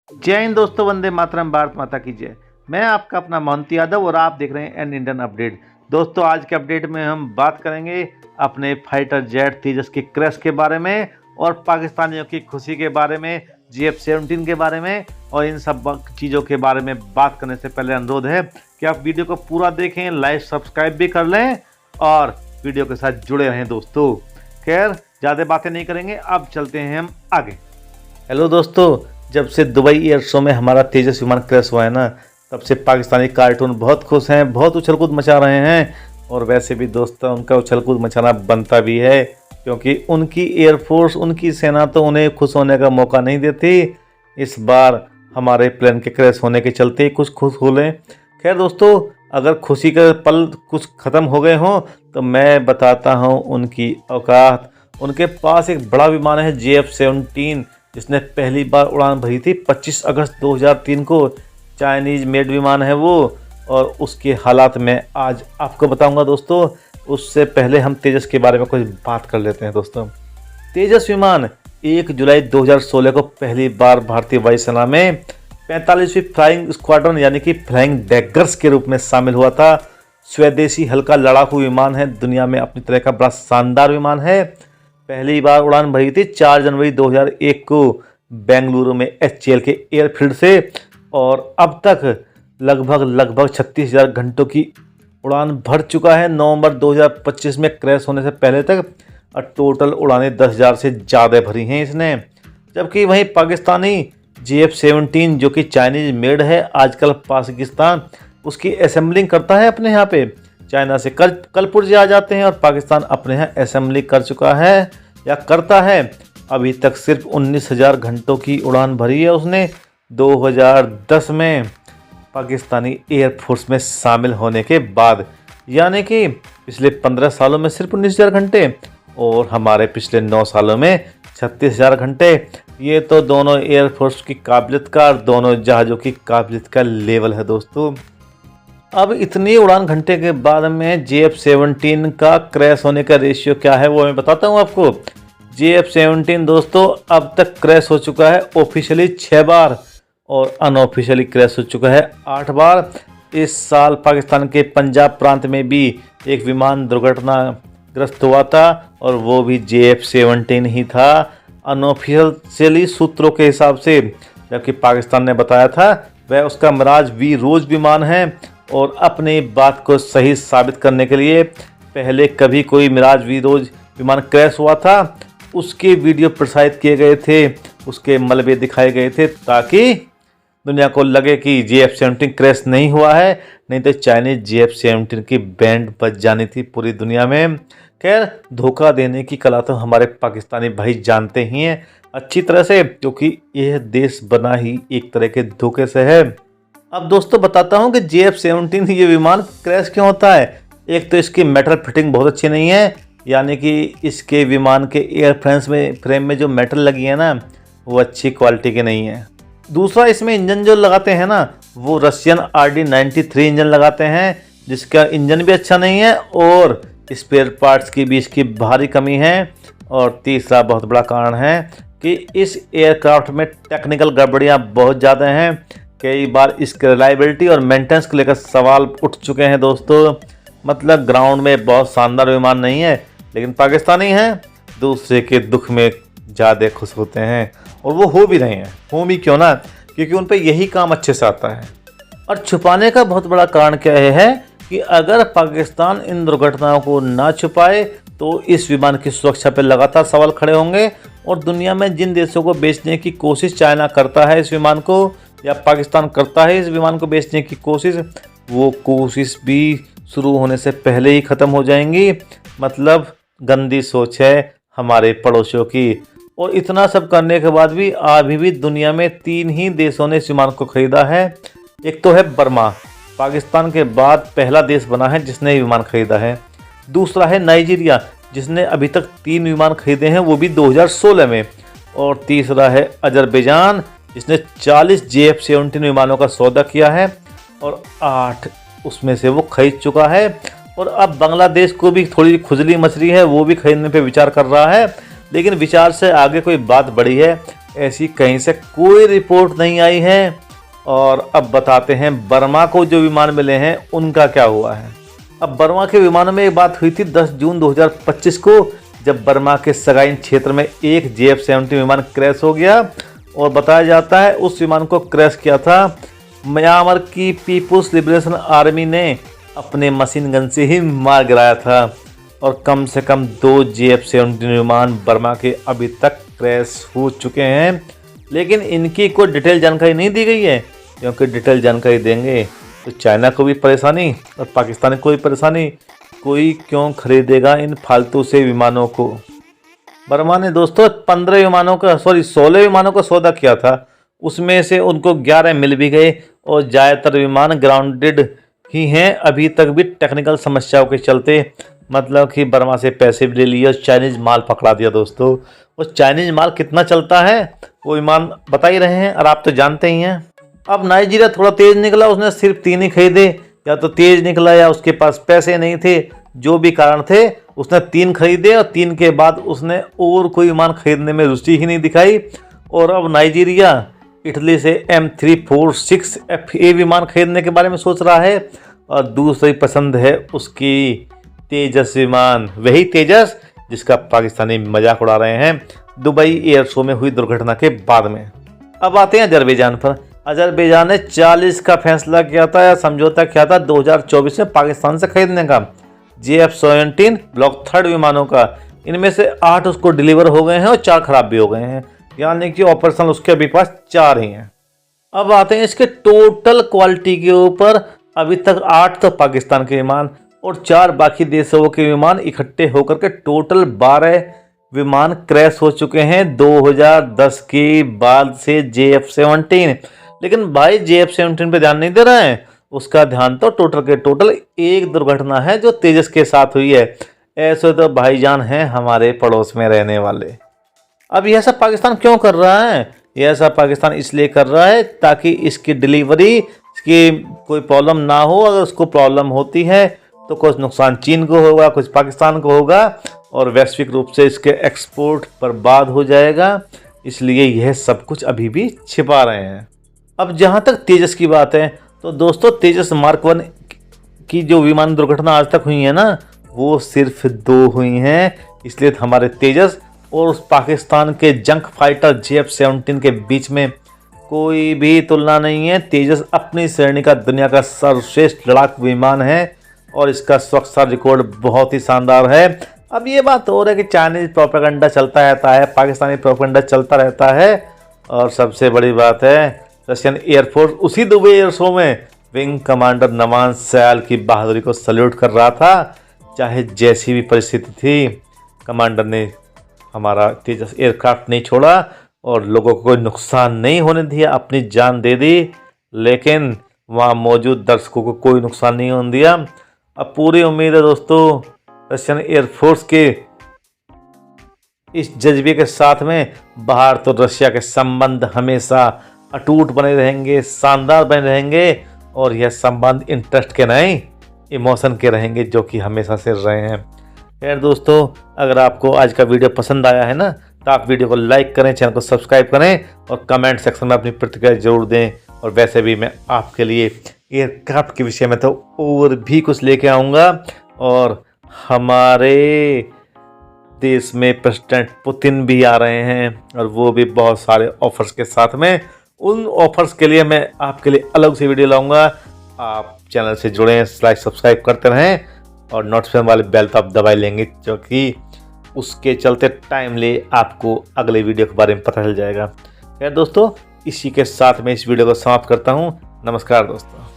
जय हिंद दोस्तों, वंदे मातरम, भारत माता की जय। मैं आपका अपना मोहंती यादव और आप देख रहे हैं एन इंडियन अपडेट। दोस्तों, आज के अपडेट में हम बात करेंगे अपने फाइटर जेट तेजस के क्रैश के बारे में और पाकिस्तानियों की खुशी के बारे में, GF-17 के बारे में और इन सब चीज़ों के बारे में बात करने से पहले अनुरोध है कि आप वीडियो को पूरा देखें, लाइक सब्सक्राइब भी कर लें और वीडियो के साथ जुड़े रहें दोस्तों। खैर, ज़्यादा बातें नहीं करेंगे, अब चलते हैं हम आगे। हेलो दोस्तों, जब से दुबई एयर शो में हमारा तेजस विमान क्रैश हुआ है ना, तब से पाकिस्तानी कार्टून बहुत खुश हैं, बहुत उछल कूद मचा रहे हैं। और वैसे भी दोस्तों, उनका उछल कूद मचाना बनता भी है, क्योंकि उनकी एयरफोर्स, उनकी सेना तो उन्हें खुश होने का मौका नहीं देती। इस बार हमारे प्लेन के क्रैश होने के चलते कुछ खुश हो लें। खैर दोस्तों, अगर खुशी के पल कुछ ख़त्म हो गए हों तो मैं बताता हूँ उनकी औकात। उनके पास एक बड़ा विमान है GF-17, जिसने पहली बार उड़ान भरी थी 25 अगस्त 2003 को। चाइनीज मेड विमान है वो, और उसके हालात में आज आपको बताऊंगा दोस्तों। उससे पहले हम तेजस के बारे में कुछ बात कर लेते हैं दोस्तों। तेजस विमान 1 जुलाई 2016 को पहली बार भारतीय वायुसेना में 45वीं फ्लाइंग स्क्वाड्रन यानी कि फ्लाइंग डैगर्स के रूप में शामिल हुआ था। स्वदेशी हल्का लड़ाकू विमान है, दुनिया में अपनी तरह का बड़ा शानदार विमान है। पहली बार उड़ान भरी थी 4 जनवरी 2001 को बेंगलुरु में HAL के एयरफील्ड से, और अब तक लगभग 36,000 घंटों की उड़ान भर चुका है। नवंबर 2025 में क्रैश होने से पहले तक टोटल उड़ानें 10,000 से ज़्यादा भरी हैं इसने। जबकि वहीं पाकिस्तानी GF-17 जो कि चाइनीज मेड है, आजकल पाकिस्तान उसकी असेंबलिंग करता है अपने यहाँ पे। चाइना से कल पुर्जे आ जाते हैं और पाकिस्तान अपने यहाँ असेंबली कर चुका है या करता है। अभी तक सिर्फ 19,000 घंटों की उड़ान भरी है उसने 2010 में पाकिस्तानी एयरफोर्स में शामिल होने के बाद। यानी कि पिछले 15 सालों में सिर्फ 19,000 घंटे और हमारे पिछले 9 सालों में 36,000 घंटे। ये तो दोनों एयरफोर्स की काबिलियत का और दोनों जहाज़ों की काबिलियत का लेवल है दोस्तों। अब इतनी उड़ान घंटे के बाद में GF-17 का क्रैश होने का रेशियो क्या है वो मैं बताता हूँ आपको। GF-17 दोस्तों अब तक क्रैश हो चुका है ऑफिशियली 6 बार और अनऑफिशियली क्रैश हो चुका है 8 बार। इस साल पाकिस्तान के पंजाब प्रांत में भी एक विमान दुर्घटनाग्रस्त हुआ था और वो भी GF-17 ही था अनऑफिशियली सूत्रों के हिसाब से। जबकि पाकिस्तान ने बताया था वह उसका मिराज V रोज विमान है, और अपनी बात को सही साबित करने के लिए पहले कभी कोई मिराज V रोज विमान क्रैश हुआ था उसके वीडियो प्रसारित किए गए थे, उसके मलबे दिखाए गए थे, ताकि दुनिया को लगे कि GF-17 क्रैश नहीं हुआ है। नहीं तो चाइनीज GF-17 की बैंड बज जानी थी पूरी दुनिया में। खैर, धोखा देने की कला तो हमारे पाकिस्तानी भाई जानते ही हैं अच्छी तरह से, क्योंकि यह देश बना ही एक तरह के धोखे से है। अब दोस्तों बताता हूं कि GF-17 ये विमान क्रैश क्यों होता है। एक तो इसकी मेटल फिटिंग बहुत अच्छी नहीं है, यानी कि इसके विमान के एयर फ्रेम में जो मेटल लगी है ना, वो अच्छी क्वालिटी की नहीं है। दूसरा, इसमें इंजन जो लगाते हैं ना, वो रशियन RD-93 इंजन लगाते हैं, जिसका इंजन भी अच्छा नहीं है और स्पेयर पार्ट्स की भी इसकी भारी कमी है। और तीसरा बहुत बड़ा कारण है कि इस एयरक्राफ्ट में टेक्निकल गड़बड़ियाँ बहुत ज़्यादा हैं। कई बार इसके रिलायबिलिटी और मेंटेनेंस को लेकर सवाल उठ चुके हैं दोस्तों। मतलब ग्राउंड में बहुत शानदार विमान नहीं है, लेकिन पाकिस्तानी हैं, दूसरे के दुख में ज़्यादा खुश होते हैं, और वो हो भी रहे हैं। हो भी क्यों ना, क्योंकि उन पर यही काम अच्छे से आता है। और छुपाने का बहुत बड़ा कारण क्या है कि अगर पाकिस्तान इन दुर्घटनाओं को ना छुपाए तो इस विमान की सुरक्षा पर लगातार सवाल खड़े होंगे, और दुनिया में जिन देशों को बेचने की कोशिश चाइना करता है इस विमान को, या पाकिस्तान करता है इस विमान को बेचने की कोशिश, वो कोशिश भी शुरू होने से पहले ही ख़त्म हो जाएंगी। मतलब गंदी सोच है हमारे पड़ोसियों की। और इतना सब करने के बाद भी अभी भी दुनिया में 3 ही देशों ने इस विमान को खरीदा है। एक तो है बर्मा, पाकिस्तान के बाद पहला देश बना है जिसने विमान खरीदा है। दूसरा है नाइजीरिया, जिसने अभी तक 3 विमान खरीदे हैं, वो भी 2016 में। और तीसरा है अजरबैजान, जिसने 40 GF-17 विमानों का सौदा किया है और 8 उसमें से वो खरीद चुका है। और अब बांग्लादेश को भी थोड़ी खुजली मच रही है, वो भी खरीदने पे विचार कर रहा है। लेकिन विचार से आगे कोई बात बढ़ी है ऐसी कहीं से कोई रिपोर्ट नहीं आई है। और अब बताते हैं बर्मा को जो विमान मिले हैं उनका क्या हुआ है। अब बर्मा के विमानों में एक बात हुई थी 10 जून 2025 को, जब बर्मा के सगाइन क्षेत्र में एक JF-17 विमान क्रैश हो गया। और बताया जाता है उस विमान को क्रैश किया था म्यांमार की पीपुल्स लिबरेशन आर्मी ने अपने मशीन गन से ही मार गिराया था। और कम से कम 2 JF-17 विमान बर्मा के अभी तक क्रैश हो चुके हैं, लेकिन इनकी कोई डिटेल जानकारी नहीं दी गई है, क्योंकि डिटेल जानकारी देंगे तो चाइना को भी परेशानी और पाकिस्तान को भी परेशानी। कोई क्यों खरीदेगा इन फालतू से विमानों को। बर्मा ने दोस्तों 16 विमानों का सौदा किया था, उसमें से उनको 11 मिल भी गए और ज़्यादातर विमान ग्राउंडेड ही हैं अभी तक भी टेक्निकल समस्याओं के चलते। मतलब कि बर्मा से पैसे भी ले लिए और चाइनीज़ माल पकड़ा दिया दोस्तों। और चाइनीज़ माल कितना चलता है वो विमान बता ही रहे हैं और आप तो जानते ही हैं। अब नाइजीरिया थोड़ा तेज़ निकला, उसने सिर्फ 3 ही खरीदे, या तो तेज़ निकला या उसके पास पैसे नहीं थे, जो भी कारण थे उसने 3 खरीदे और 3 के बाद उसने और कोई विमान खरीदने में रुचि ही नहीं दिखाई। और अब नाइजीरिया इटली से M346 FA विमान खरीदने के बारे में सोच रहा है। और दूसरी पसंद है उसकी तेजस विमान, वही तेजस जिसका पाकिस्तानी मजाक उड़ा रहे हैं दुबई एयर शो में हुई दुर्घटना के बाद में। अब आते हैं अजरबैजान पर। अजरबैजान ने 40 का फैसला किया था या समझौता किया था 2024 में पाकिस्तान से खरीदने का JF-17 ब्लॉक 3 विमानों का। इनमें से 8 उसको डिलीवर हो गए हैं और 4 खराब भी हो गए हैं, यानी कि ऑपरेशनल उसके अभी पास 4 ही हैं। अब आते हैं इसके टोटल क्वालिटी के ऊपर। अभी तक 8 तो पाकिस्तान के विमान और 4 बाकी देशों के विमान इकट्ठे होकर के टोटल 12 विमान क्रैश हो चुके हैं 2010 के बाद से JF-17। लेकिन भाई JF-17 पे ध्यान नहीं दे रहा है, उसका ध्यान तो टोटल के टोटल एक दुर्घटना है जो तेजस के साथ हुई है। ऐसे तो भाईजान हैं हमारे पड़ोस में रहने वाले। अब यह सब पाकिस्तान क्यों कर रहा है? यह सब पाकिस्तान इसलिए कर रहा है ताकि इसकी डिलीवरी, इसकी कोई प्रॉब्लम ना हो। अगर उसको प्रॉब्लम होती है तो कुछ नुकसान चीन को होगा, कुछ पाकिस्तान को होगा और वैश्विक रूप से इसके एक्सपोर्ट बर्बाद हो जाएगा। इसलिए यह सब कुछ अभी भी छिपा रहे हैं। अब जहाँ तक तेजस की बात है तो दोस्तों तेजस मार्क 1 की जो विमान दुर्घटना आज तक हुई है ना, वो सिर्फ 2 हुई हैं। इसलिए हमारे तेजस और उस पाकिस्तान के जंग फाइटर JF-17 के बीच में कोई भी तुलना नहीं है। तेजस अपनी श्रेणी का दुनिया का सर्वश्रेष्ठ लड़ाकू विमान है और इसका सुरक्षा रिकॉर्ड बहुत ही शानदार है। अब ये बात हो रहा है कि चाइनीज प्रोपेगेंडा चलता रहता है, पाकिस्तानी प्रोपेगेंडा चलता रहता है। और सबसे बड़ी बात है रशियन एयरफोर्स उसी दुबई एयर शो में विंग कमांडर नमान सयाल की बहादुरी को सल्यूट कर रहा था। चाहे जैसी भी परिस्थिति थी, कमांडर ने हमारा तेजस एयरक्राफ्ट नहीं छोड़ा और लोगों को कोई नुकसान नहीं होने दिया, अपनी जान दे दी। लेकिन वहाँ मौजूद दर्शकों को कोई नुकसान नहीं होने दिया। अब पूरी उम्मीद है दोस्तों रशियन एयरफोर्स के इस जज्बे के साथ में भारत और रशिया के संबंध हमेशा अटूट बने रहेंगे, शानदार बने रहेंगे। और यह संबंध इंटरेस्ट के नहीं इमोशन के रहेंगे, जो कि हमेशा से रहे हैं। यार दोस्तों, अगर आपको आज का वीडियो पसंद आया है ना, तो आप वीडियो को लाइक करें, चैनल को सब्सक्राइब करें और कमेंट सेक्शन में अपनी प्रतिक्रिया जरूर दें। और वैसे भी मैं आपके लिए एयरक्राफ्ट के विषय में तो और भी कुछ लेके आऊँगा। और हमारे देश में प्रेसिडेंट पुतिन भी आ रहे हैं और वो भी बहुत सारे ऑफर्स के साथ में। उन ऑफर्स के लिए मैं आपके लिए अलग से वीडियो लाऊंगा। आप चैनल से जुड़ें, लाइक सब्सक्राइब करते रहें और नोटिफिकेशन वाले बेल तो आप दबा लेंगे, क्योंकि उसके चलते टाइमली आपको अगले वीडियो के बारे में पता चल जाएगा। यार दोस्तों, इसी के साथ मैं इस वीडियो को समाप्त करता हूँ। नमस्कार दोस्तों।